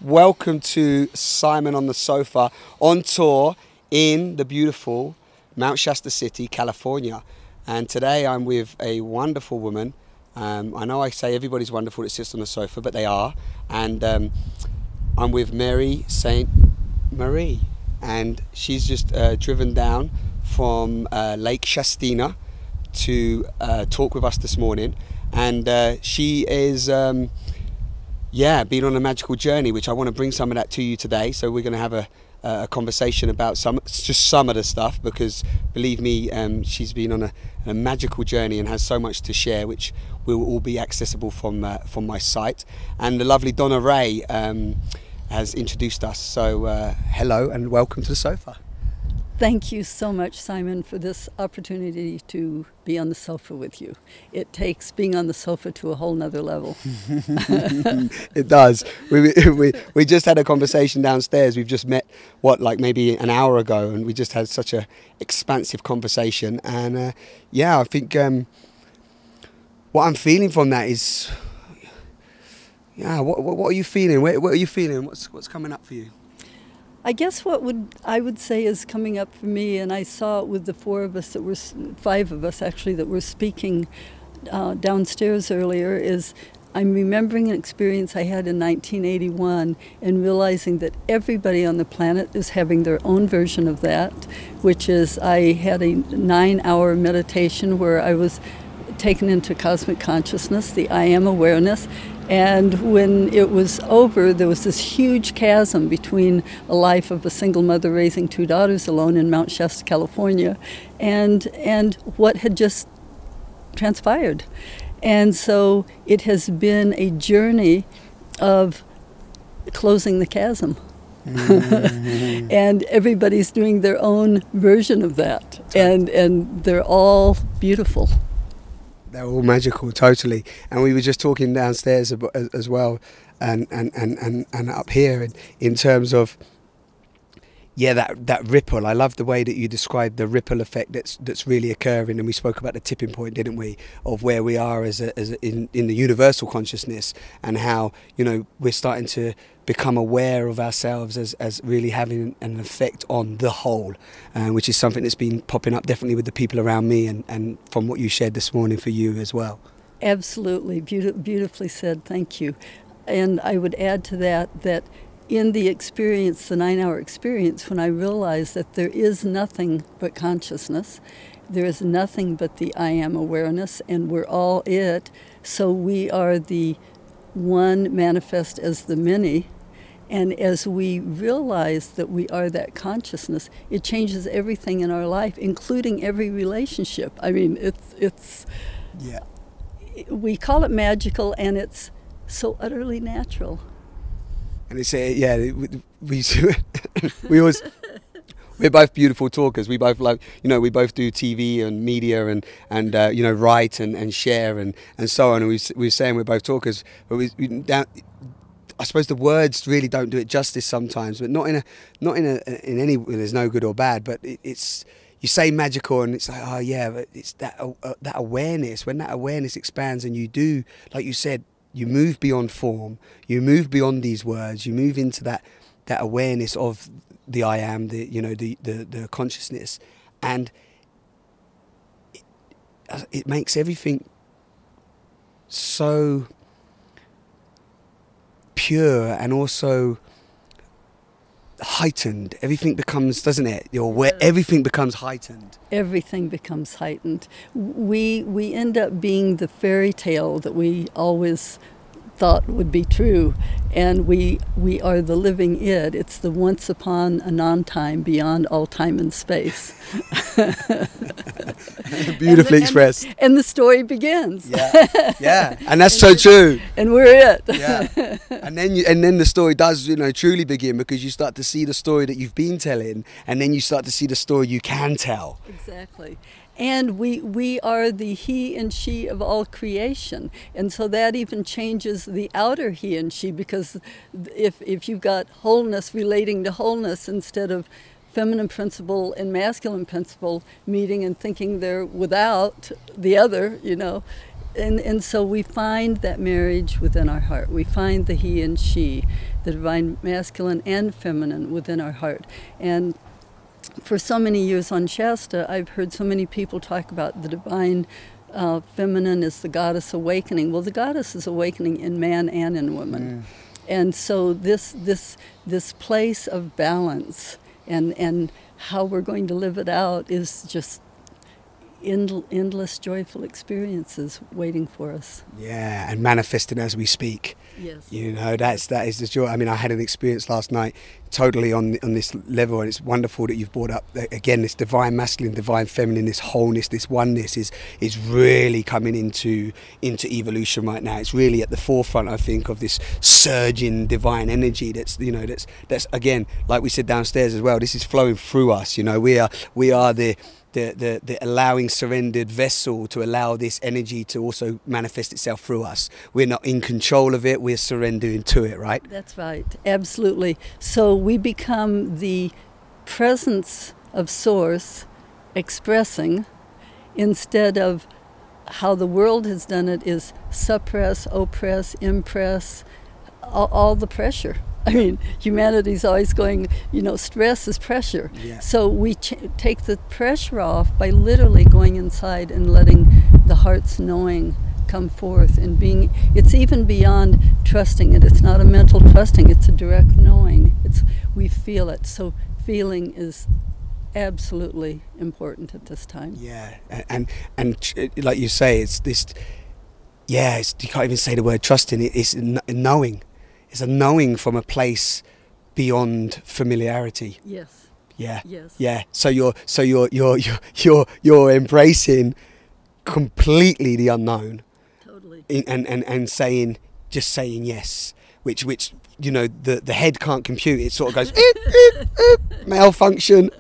Welcome to Simon on the Sofa on tour in the beautiful Mount Shasta City, California. And today I'm with a wonderful woman. I know I say everybody's wonderful that sits on the sofa, but they are. And I'm with Mary St. Marie. And she's just driven down from Lake Shastina to talk with us this morning. And she is... been on a magical journey, which I want to bring some of that to you today. So we're going to have a conversation about some of the stuff, because believe me, she's been on a magical journey and has so much to share, which will all be accessible from my site. And the lovely Donna Rae has introduced us. So hello and welcome to the sofa. Thank you so much, Simon, for this opportunity to be on the sofa with you. It takes being on the sofa to a whole nother level. It does. We just had a conversation downstairs. We've just met, like maybe an hour ago, and we just had such a expansive conversation. And I think what I'm feeling from that is, what are you feeling? What are you feeling? What's coming up for you? I guess I would say is coming up for me, and I saw it with the five of us actually that were speaking downstairs earlier, is I'm remembering an experience I had in 1981 and realizing that everybody on the planet is having their own version of that, which is I had a 9-hour meditation where I was taken into cosmic consciousness, the I am awareness. And when it was over, there was this huge chasm between a life of a single mother raising 2 daughters alone in Mount Shasta, California, and what had just transpired. And so it has been a journey of closing the chasm. Mm-hmm. And everybody's doing their own version of that, and they're all beautiful. They're all magical, totally. And we were just talking downstairs as well, and up here in terms of, that ripple. I love the way that you described the ripple effect that's really occurring. And we spoke about the tipping point, didn't we, of where we are in the universal consciousness, and how we're starting to become aware of ourselves as really having an effect on the whole, which is something that's been popping up definitely with the people around me, and from what you shared this morning for you as well. Absolutely, beautifully said. Thank you. And I would add to that in the experience, the 9-hour experience, when I realized that there is nothing but consciousness, there is nothing but the I am awareness, and we're all it, so we are the one manifest as the many. And as we realize that we are that consciousness, it changes everything in our life, including every relationship. I mean, it's we call it magical, and it's so utterly natural. And it's we're both beautiful talkers. We both love, we both do TV and media and write and share and so on. And we were saying we're both talkers, but I suppose the words really don't do it justice sometimes, but not in any. There's no good or bad, but it's, you say magical and it's like, oh yeah, but it's that awareness. When that awareness expands and you do, like you said, you move beyond form, you move beyond these words, you move into that awareness of the I am, the consciousness, and it makes everything so pure and also heightened. Everything becomes, doesn't it? Everything becomes heightened. Everything becomes heightened. We end up being the fairy tale that we always thought would be true, and we are the living it. It's the once upon a non-time beyond all time and space. Beautifully expressed. And the story begins. Yeah, and that's so true. And we're it. Yeah, and then the story does, truly begin, because you start to see the story that you've been telling, and then you start to see the story you can tell. Exactly. And we are the he and she of all creation. And so that even changes the outer he and she, because if you've got wholeness relating to wholeness instead of feminine principle and masculine principle meeting and thinking they're without the other, you know. And so we find that marriage within our heart. We find the he and she, the divine masculine and feminine within our heart. And for so many years on Shasta, I've heard so many people talk about the divine feminine is the goddess awakening. Well, the goddess is awakening in man and in woman. And so this place of balance and how we're going to live it out is just endless joyful experiences waiting for us. Yeah, and manifesting as we speak. Yes. You know, that is the joy. I mean, I had an experience last night totally on this level, and it's wonderful that you've brought up again this divine masculine, divine feminine, this wholeness, this oneness is really coming into evolution right now. It's really at the forefront, I think, of this surging divine energy that's, you know, that's again, like we said downstairs as well, this is flowing through us. You know, we are the allowing surrendered vessel to allow this energy to also manifest itself through us. We're not in control of it, we're surrendering to it, right? That's right, absolutely. So we become the presence of Source expressing, instead of how the world has done it is suppress, oppress, impress, all the pressure. I mean, humanity's always going, you know, stress is pressure. Yeah. So we take the pressure off by literally going inside and letting the heart's knowing come forth and being, it's even beyond trusting it. It's not a mental trusting, it's a direct knowing. We feel it. So feeling is absolutely important at this time. Yeah, and like you say, it's this, yeah, you can't even say the word trusting, it's knowing. It's a knowing from a place beyond familiarity. Yes. Yeah. Yes. Yeah. So you're embracing completely the unknown. Totally. And saying yes, which you know the head can't compute. It sort of goes malfunction.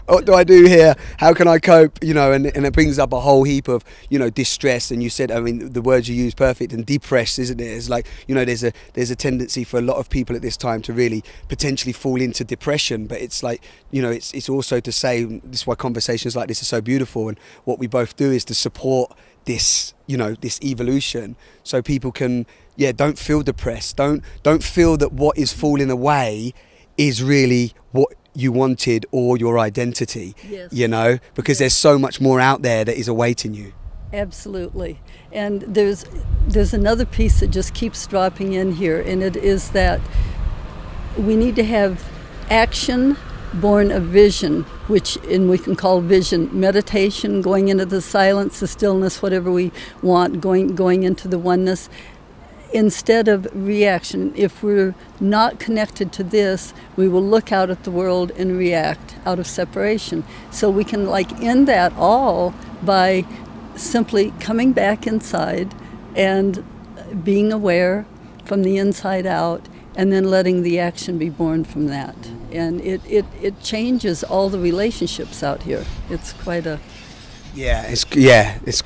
What do I do here? How can I cope? You know, and it brings up a whole heap of, you know, distress. And you said, I mean, the words you use perfect, and depressed, isn't it? It's like, you know, there's a tendency for a lot of people at this time to really potentially fall into depression. But it's like, you know, it's also to say, this is why conversations like this are so beautiful, and what we both do is to support this, you know, this evolution, so people can, yeah, don't feel depressed, don't feel that what is falling away is really what you wanted or your identity. Yes. You know, because there's so much more out there that is awaiting you. Absolutely. And there's another piece that just keeps dropping in here, and it is that we need to have action born of vision, and we can call vision meditation, going into the silence, the stillness, whatever we want, going into the oneness, instead of reaction. If we're not connected to this, we will look out at the world and react out of separation. So we can end that all by simply coming back inside and being aware from the inside out, and then letting the action be born from that. And it changes all the relationships out here. It's quite a... It's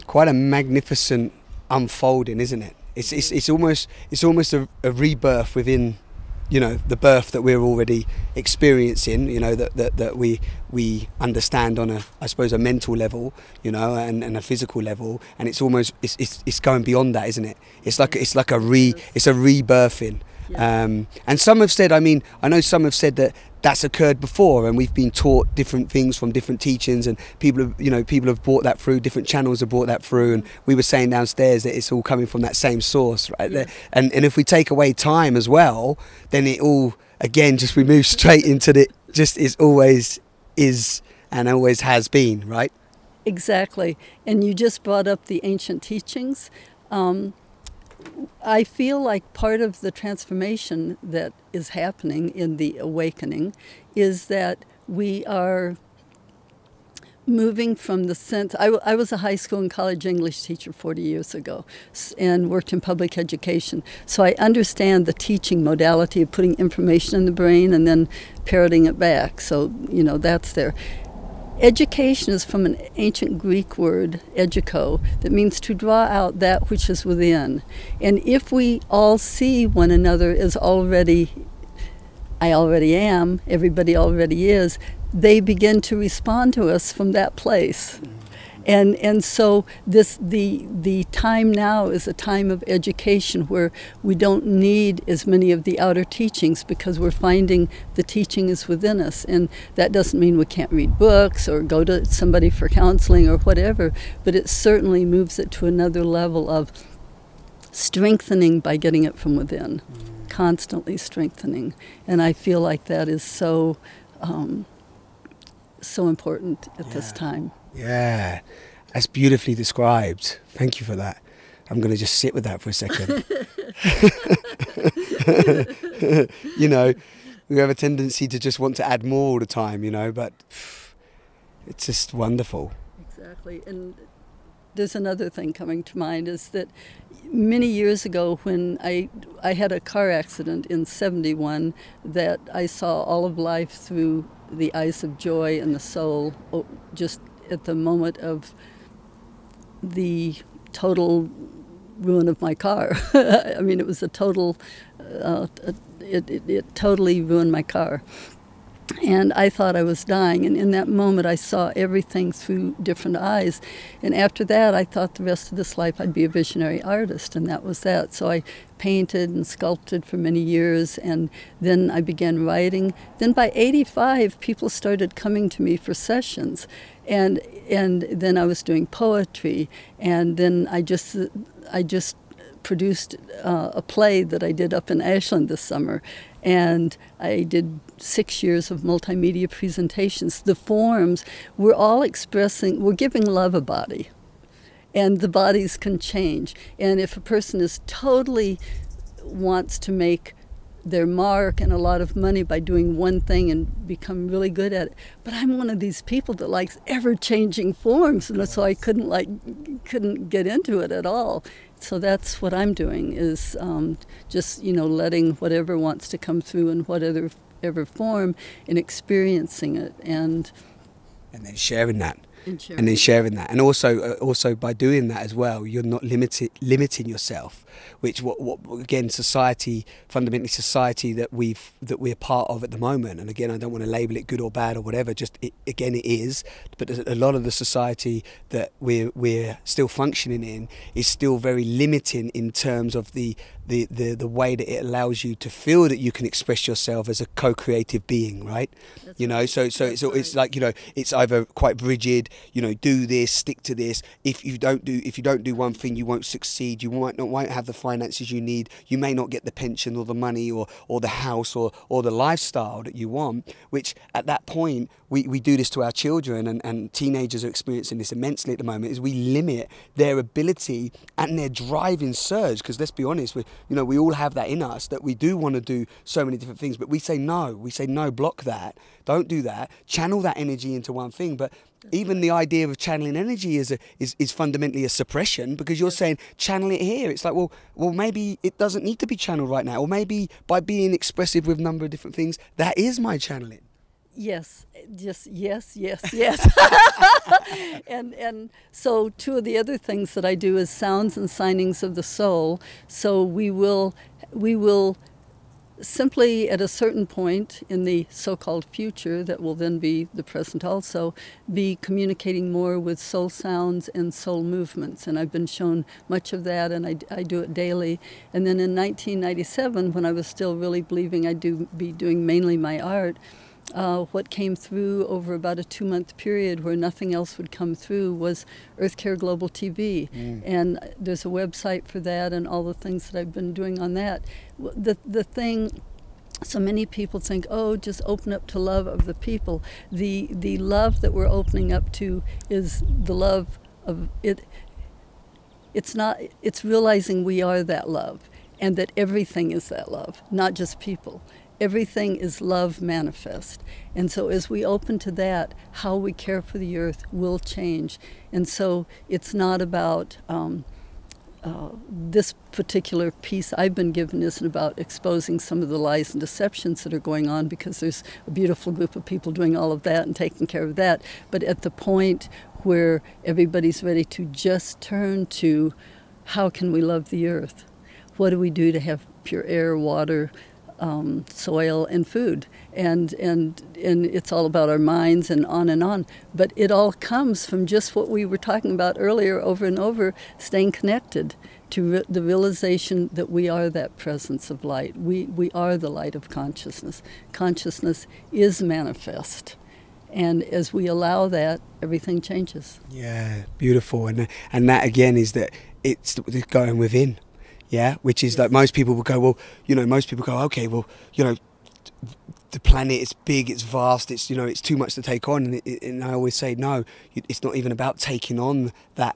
quite a magnificent unfolding, isn't it? It's almost a rebirth within, you know, the birth that we're already experiencing, you know, that we understand on a, I suppose, a mental level, you know, and a physical level, and it's almost it's going beyond that, isn't it? It's like a rebirthing. Yeah. And some have said, I mean, I know some have said that that's occurred before, and we've been taught different things from different teachings, and people have brought that through, different channels have brought that through, and we were saying downstairs that it's all coming from that same source, right? Yeah. And if we take away time as well, then it all, again, just we move straight into the, just is always is and always has been, right? Exactly. And you just brought up the ancient teachings. I feel like part of the transformation that is happening in the awakening is that we are moving from the sense... I was a high school and college English teacher 40 years ago and worked in public education. So I understand the teaching modality of putting information in the brain and then parroting it back. So, you know, that's there. Education is from an ancient Greek word, educo, that means to draw out that which is within. And if we all see one another as already I already am, everybody already is, they begin to respond to us from that place. And so the time now is a time of education where we don't need as many of the outer teachings because we're finding the teaching is within us. And that doesn't mean we can't read books or go to somebody for counseling or whatever, but it certainly moves it to another level of strengthening by getting it from within, constantly strengthening. And I feel like that is so important at this time. Yeah, that's beautifully described. Thank you for that. I'm going to just sit with that for a second. You know, we have a tendency to just want to add more all the time, you know, but it's just wonderful. Exactly. And there's another thing coming to mind is that many years ago when I had a car accident in 71 that I saw all of life through the eyes of joy and the soul, just at the moment of the total ruin of my car. I mean, it was a total, it totally ruined my car. And I thought I was dying, and in that moment I saw everything through different eyes. And after that I thought the rest of this life I'd be a visionary artist, and that was that. So I painted and sculpted for many years, and then I began writing. Then by 85 people started coming to me for sessions, and then I was doing poetry, and then I just produced a play that I did up in Ashland this summer, and I did 6 years of multimedia presentations. The forms were all expressing, we're giving love a body, and the bodies can change. And if a person is totally wants to make their mark and a lot of money by doing one thing and become really good at it, but I'm one of these people that likes ever-changing forms, and so I couldn't get into it at all. So that's what I'm doing, is just, you know, letting whatever wants to come through in whatever form and experiencing it, and then sharing that. And then sharing that, and also by doing that as well, you're not limiting yourself, which what again, fundamentally society that we're part of at the moment. And again, I don't want to label it good or bad or whatever, just it is, but a lot of the society that we're still functioning in is still very limiting in terms of the way that it allows you to feel that you can express yourself as a co-creative being, right? That's, you know, so it's like, you know, it's either quite rigid, you know, do this, stick to this. If you don't do one thing, you won't succeed. You won't have the finances you need. You may not get the pension or the money or the house or the lifestyle that you want, which at that point we do this to our children, and teenagers are experiencing this immensely at the moment, is we limit their ability and their driving surge. Because let's be honest, we all have that in us, that we do want to do so many different things, but we say no, block that, don't do that, channel that energy into one thing. But even the idea of channeling energy is fundamentally a suppression, because you're saying channel it here. It's like, well maybe it doesn't need to be channeled right now, or maybe by being expressive with a number of different things, that is my channeling. Yes, just yes. and so two of the other things that I do is sounds and signings of the soul. So we will simply at a certain point in the so-called future, that will then be the present also, be communicating more with soul sounds and soul movements. And I've been shown much of that, and I do it daily. And then in 1997, when I was still really believing I'd be doing mainly my art, what came through over about a 2-month period where nothing else would come through was Earth Care Global TV. And there's a website for that and all the things that I've been doing on that. The thing, so many people think, oh, just open up to love of the people. The love that we're opening up to is the love of it. It's realizing we are that love, and that everything is that love, not just people. Everything is love manifest. And so as we open to that, how we care for the earth will change. And so it's not about this particular piece I've been given isn't about exposing some of the lies and deceptions that are going on, because there's a beautiful group of people doing all of that and taking care of that. But at the point where everybody's ready to just turn to, how can we love the earth? What do we do to have pure air, water, soil and food, and it's all about our minds and on and on. But it all comes from just what we were talking about earlier, over and over, staying connected to the realization that we are that presence of light. We are the light of consciousness. Consciousness is manifest. And as we allow that, everything changes. Yeah, beautiful. And that again is that it's going within. Yeah, which is like most people will go, well, you know, most people go, okay, well, you know, the planet is big, it's vast, it's, you know, it's too much to take on. And I always say, no, it's not even about taking on that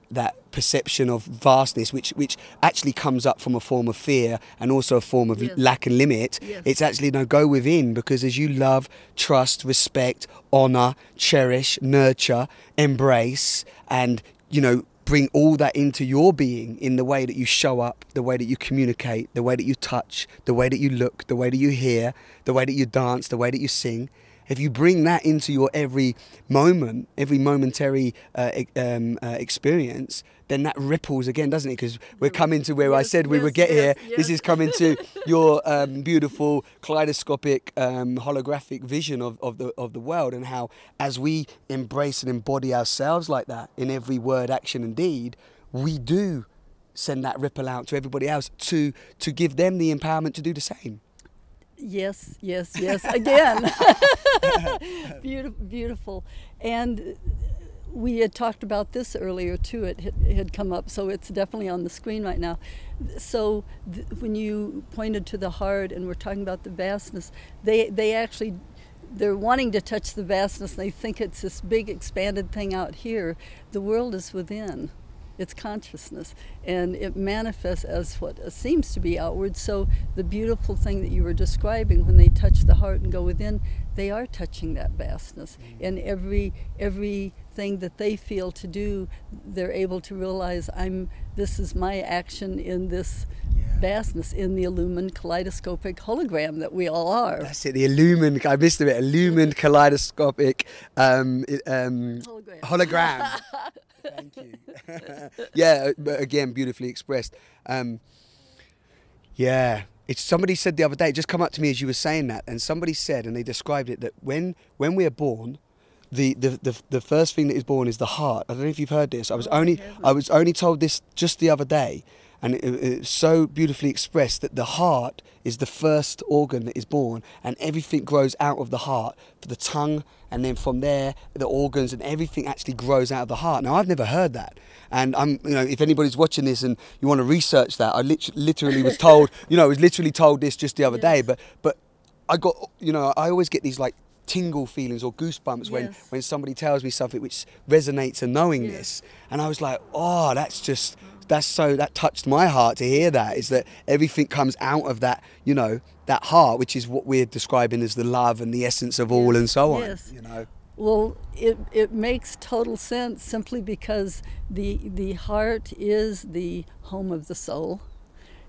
perception of vastness, which actually comes up from a form of fear and also a form of lack and limit. Yes. It's actually, no, go within, because as you love, trust, respect, honor, cherish, nurture, embrace, and, you know, bring all that into your being in the way that you show up, the way that you communicate, the way that you touch, the way that you look, the way that you hear, the way that you dance, the way that you sing. If you bring that into your every moment, every momentary experience, then that ripples again, doesn't it? Because we're coming to where I said we would get here. This is coming to your beautiful kaleidoscopic holographic vision of the world, and how as we embrace and embody ourselves like that in every word, action and deed, we do send that ripple out to everybody else to give them the empowerment to do the same. Yes, yes, yes, again. Beautiful. And we had talked about this earlier too. It had come up, so it's definitely on the screen right now. So when you pointed to the heart and we're talking about the vastness, they're wanting to touch the vastness. They think it's this big expanded thing out here. The world is within. It's consciousness, and it manifests as what seems to be outward. So the beautiful thing that you were describing, when they touch the heart and go within, they are touching that vastness. And everything that they feel to do, they're able to realize, this is my action in this vastness, in the illumined kaleidoscopic hologram that we all are. That's it, the illumined, I missed a bit, illumined kaleidoscopic hologram. Thank you. Yeah, but again, beautifully expressed. Yeah, it's, somebody said the other day, it just come up to me as you were saying that, and somebody said, and they described it, that when we are born, the first thing that is born is the heart. I don't know if you've heard this. I was only told this just the other day, and it's so beautifully expressed that the heart is the first organ that is born, and everything grows out of the heart, for the tongue, and then from there the organs and everything actually grows out of the heart. Now, I've never heard that, and if anybody's watching this and you want to research that, I literally was told, I was literally told this just the other day, but I got, I always get these like tingle feelings or goosebumps when somebody tells me something which resonates and knowing this, and I was like, oh, that touched my heart to hear that, is that everything comes out of that, that heart, which is what we're describing as the love and the essence of all and so on. Well, it makes total sense, simply because the heart is the home of the soul,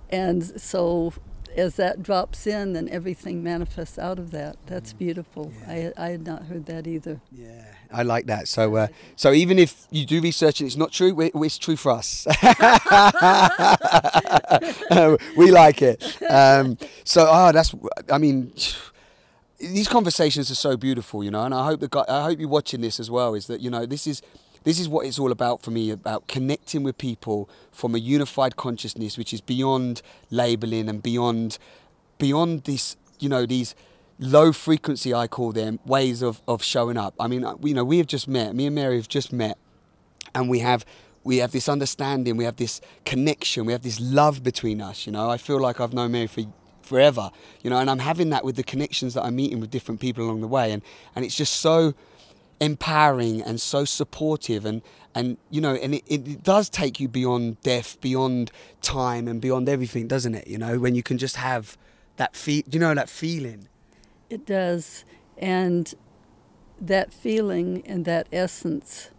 and so as that drops in, then everything manifests out of that. That's beautiful. I had not heard that either. Yeah, I like that. So so even if you do research and it's not true, it's true for us. We like it. These conversations are so beautiful, and I hope you're watching this as well, is that, this is what it's all about for me, about connecting with people from a unified consciousness, which is beyond labeling and beyond this, these low frequency, I call them, ways of showing up. I mean, we have just met, me and Mary have just met, and we have this understanding, we have this connection, we have this love between us. I feel like I've known Mary for forever, and I'm having that with the connections that I'm meeting with different people along the way, and it's just so empowering and so supportive, and it does take you beyond death, beyond time, and beyond everything, doesn't it? When you can just have that that feeling. It does, and that feeling and that essence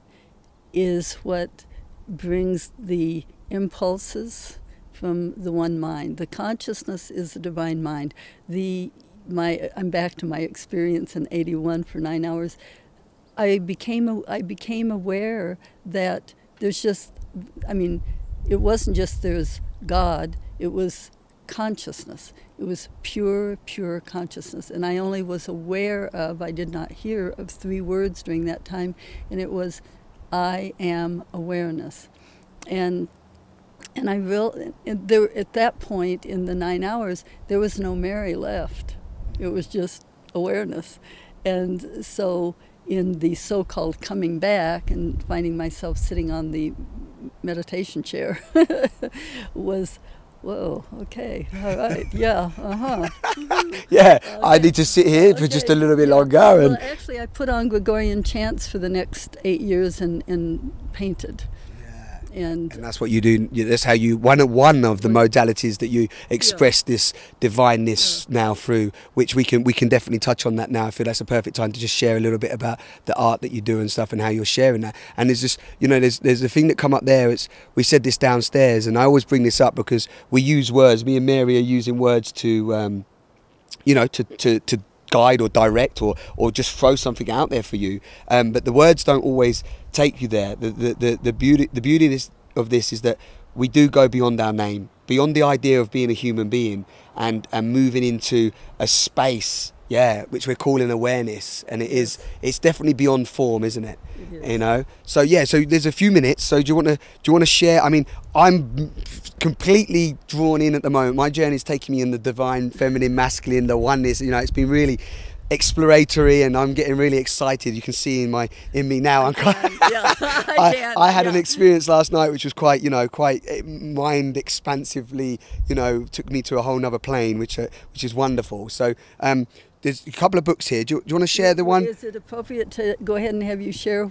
is what brings the impulses from the one mind. The consciousness is the divine mind. I'm back to my experience in '81 for 9 hours. I became aware that there's just, it wasn't just there's God, it was consciousness. It was pure, pure consciousness. And I only was aware of, I did not hear of 3 words during that time, and it was, I am awareness. And there, at that point in the 9 hours, there was no Mary left. It was just awareness. And so in the so-called coming back and finding myself sitting on the meditation chair was, whoa, okay, all right, yeah, Yeah, I need to sit here for just a little bit longer. And well, actually, I put on Gregorian chants for the next 8 years and painted. And that's what you do. That's how you one of the modalities that you express this divineness now through, which we can definitely touch on that now. I feel that's a perfect time to just share a little bit about the art that you do and stuff and how you're sharing that. And there's just, you know, there's a thing that come up there. We said this downstairs, and I always bring this up because we use words. Me and Mary are using words to, you know, to guide or direct or just throw something out there for you, but the words don't always take you there. The beauty of this is that we do go beyond our name, beyond the idea of being a human being, and moving into a space, which we're calling awareness. And it's definitely beyond form, isn't it? You know. So so there's a few minutes. So do you want to share? I mean, I'm completely drawn in at the moment. My journey is taking me in the divine, feminine, masculine, the oneness. You know, it's been really exploratory, and I'm getting really excited. You can see in me now. I had an experience last night which was quite mind expansively, took me to a whole nother plane, which is wonderful. So there's a couple of books here. Do you want to share the one? Is it appropriate to go ahead and have you share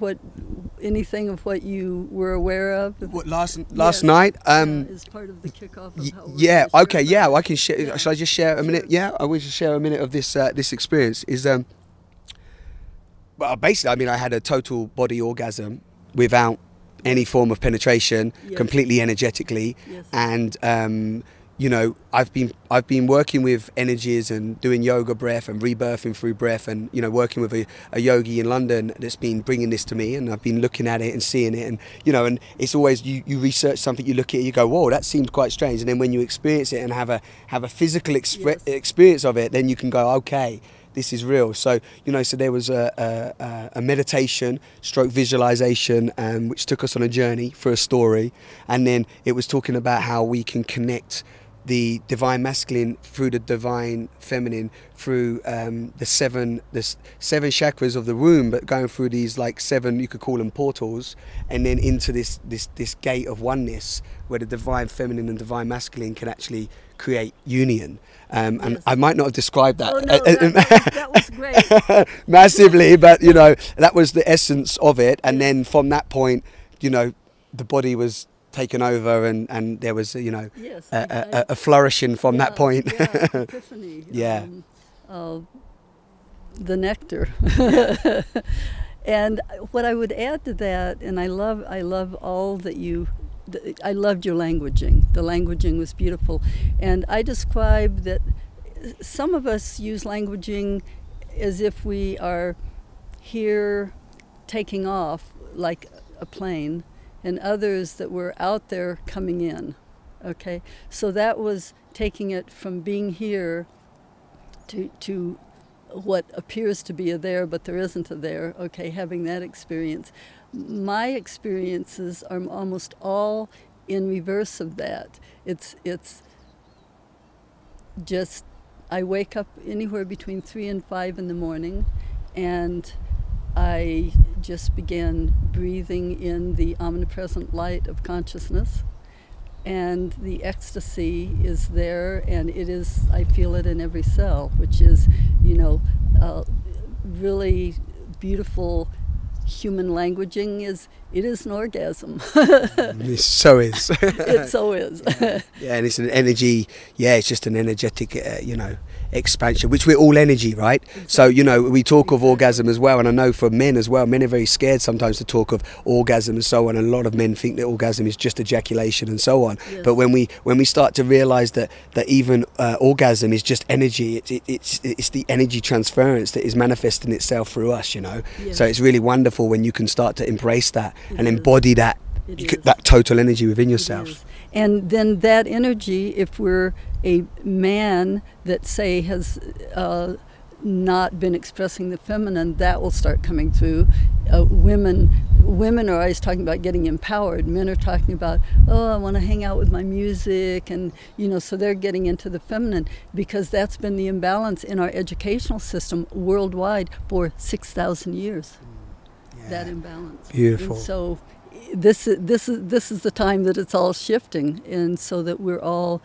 anything of what you were aware of? What, last night? As part of the kickoff of how I can share. Yeah. Shall I just share a minute? Yeah, I wish to share a minute of this this experience. Well, basically, I mean, I had a total body orgasm without any form of penetration, completely energetically, and I've been working with energies and doing yoga breath and rebirthing through breath, and working with a yogi in London that's been bringing this to me, and I've been looking at it and seeing it, and and it's always you research something, you look at it, you go, whoa, that seems quite strange, and then when you experience it and have a physical experience of it, then you can go, okay, this is real. So so there was a meditation stroke visualization, which took us on a journey through a story, and then it was talking about how we can connect the divine masculine through the divine feminine, through the seven chakras of the womb, but going through these like 7, you could call them portals, and then into this gate of oneness where the divine feminine and divine masculine can actually create union. And I might not have described that, that was great. Massively, but that was the essence of it. And then from that point, the body was taken over, and there was a flourishing from that point. Epiphany. The nectar. And what I would add to that, and I love all that I loved your languaging. The languaging was beautiful, and I describe that some of us use languaging as if we are here taking off like a plane, and others that were out there coming in. Okay, so that was taking it from being here to what appears to be a there, but there isn't a there. Okay, having that experience. My experiences are almost all in reverse of that. It's just, I wake up anywhere between 3 and 5 in the morning, and I just began breathing in the omnipresent light of consciousness, and the ecstasy is there, and it is, I feel it in every cell, which is, really beautiful. Human languaging it is an orgasm. It so is. It so is. And it's an energy. It's just an energetic, expansion, which we're all energy, right? Exactly. So we talk of orgasm as well, and I know for men as well, men are very scared sometimes to talk of orgasm and so on, and a lot of men think that orgasm is just ejaculation and so on. But when we start to realize that even orgasm is just energy, it's the energy transference that is manifesting itself through us, So it's really wonderful when you can start to embrace that and embody that that total energy within It yourself. is. And then that energy, if we're a man that, say, has not been expressing the feminine, that will start coming through. Women are always talking about getting empowered. Men are talking about, oh, I want to hang out with my music, and so they're getting into the feminine, because that's been the imbalance in our educational system worldwide for 6,000 years. Yeah. That imbalance. Beautiful. And so this is the time that it's all shifting, and so that we're all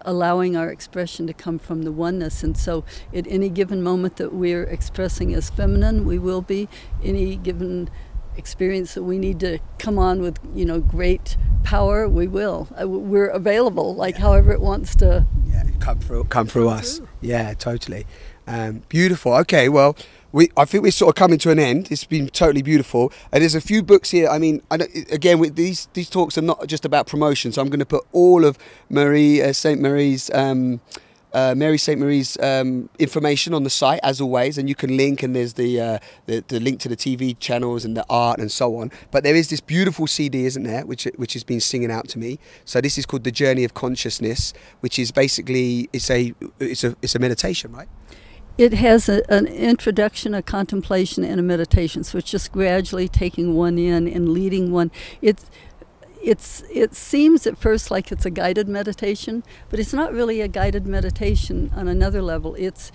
allowing our expression to come from the oneness. And so at any given moment that we're expressing as feminine, we will be. Any given experience that we need to come on with great power, we will. We're available, like however it wants to come through us. Yeah, totally. Beautiful. Okay, well, I think we're sort of coming to an end. It's been totally beautiful. And there's a few books here. I mean, again, with these talks are not just about promotion. So I'm going to put all of Mary St. Mary's information on the site, as always, and you can link, and there's the link to the TV channels and the art and so on. But there is this beautiful CD, isn't there, which has been singing out to me. So this is called The Journey of Consciousness, which is basically it's a meditation, right? It has an introduction, a contemplation, and a meditation. So it's just gradually taking one in and leading one. It seems at first like it's a guided meditation, but it's not really a guided meditation on another level. It's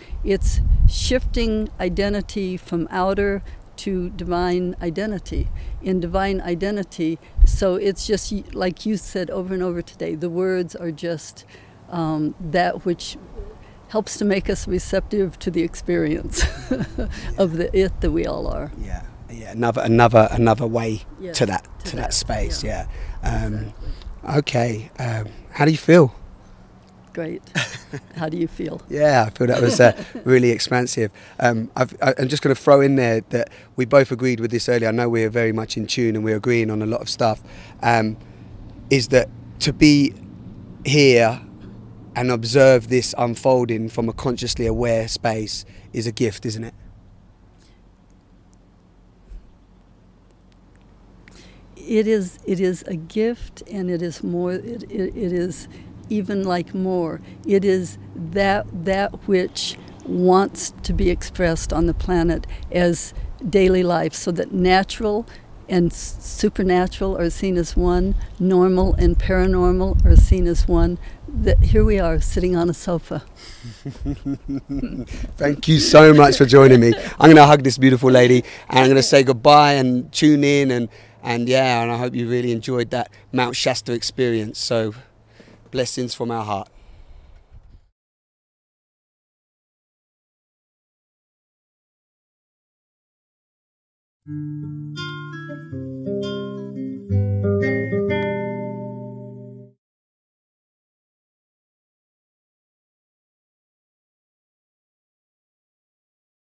shifting identity from outer to divine identity. In divine identity, so it's just like you said over and over today, the words are just that which helps to make us receptive to the experience of the it that we all are. Yeah, another way to that space. Yeah. Exactly. Okay. How do you feel? Great. How do you feel? Yeah, I feel that was really expansive. I'm just going to throw in there that we both agreed with this earlier. I know we're very much in tune and we're agreeing on a lot of stuff. Is that to be here and observe this unfolding from a consciously aware space is a gift, isn't it? It is a gift, and it is more. It is even like more. It is that which wants to be expressed on the planet as daily life, so that natural and supernatural are seen as one, normal and paranormal are seen as one. That here we are sitting on a sofa. Thank you so much for joining me. I'm going to hug this beautiful lady, and I'm going to say goodbye and tune in, and I hope you really enjoyed that Mount Shasta experience. So blessings from our heart.